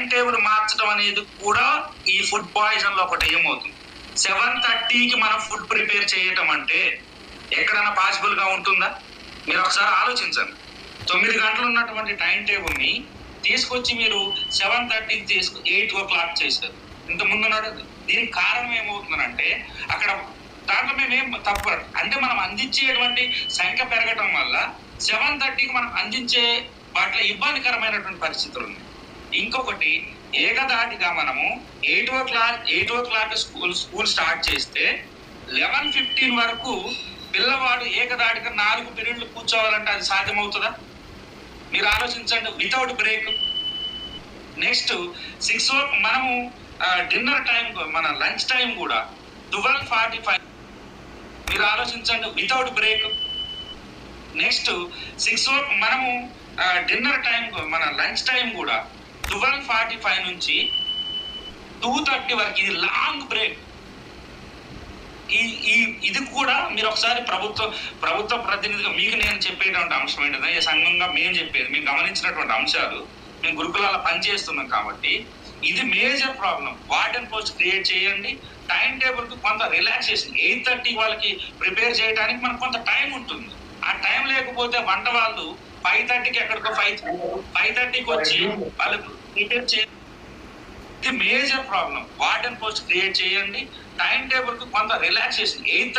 Time table మార్చడం అనేది కూడా ఈ ఫుడ్ పాయిజన్ లో ఒకటి ఏమవుతుంది. 7:30కి మనం ఫుడ్ ప్రిపేర్ చేయటం అంటే ఎక్కడైనా పాసిబుల్ గా ఉంటుందా? మీరు ఒకసారి ఆలోచించండి. 9 గంటలు ఉన్నటువంటి టైం టేబుల్ ని తీసుకొచ్చి మీరు 7:30కి 8 o'clock చేశారు. ఇంత ముందు దీనికి కారణం ఏమవుతుందంటే అక్కడ దాంట్లో మేమేం తప్పు అంటే మనం అందించేటువంటి సంఖ్య పెరగటం వల్ల 7:30కి మనం అందించే వాటిలో ఇబ్బందికరమైనటువంటి పరిస్థితులు ఉన్నాయి. ఇంకొకటి ఏకదాటిగా మనము 8 o'clock స్కూల్ స్టార్ట్ చేస్తే 11:15 వరకు పిల్లవాడు ఏకదాటిగా 4 పీరియడ్లు కూర్చోవాలంటే అది సాధ్యమవుతుందా? మీరు ఆలోచించండి. Without break. నెక్స్ట్ 6 మనము డిన్నర్ టైం, మన లంచ్ టైం కూడా 12:45. మీరు ఆలోచించండి. Without break. నెక్స్ట్ 6 మనము డిన్నర్ టైం, మన లంచ్ టైం కూడా 12:45 నుంచి 2:30 వరకు. ఇది లాంగ్ బ్రేక్. ఇది కూడా మీరు ఒకసారి ప్రభుత్వ ప్రతినిధిగా మీకు నేను చెప్పేటువంటి అంశం ఏంటంటే, ఈ సంఘంగా మేము చెప్పేది మేము గమనించినటువంటి అంశాలు. మేము గురుకులాల పనిచేస్తున్నాం కాబట్టి ఇది major problem. Warden post create చేయండి. టైం టేబుల్ కి కొంత రిలాక్సేషన్. 8:30 వాళ్ళకి ప్రిపేర్ చేయడానికి మనకు కొంత టైం ఉంటుంది. ఆ టైం లేకపోతే వంట వాళ్ళు 5:30కి ఎక్కడికో 5:30కి వచ్చి వాళ్ళు ప్రిపేర్ చేయ. ఇది major problem. Warden post create చేయండి. టైం టేబుల్ కి కొంత రిలాక్సేషన్. 8:30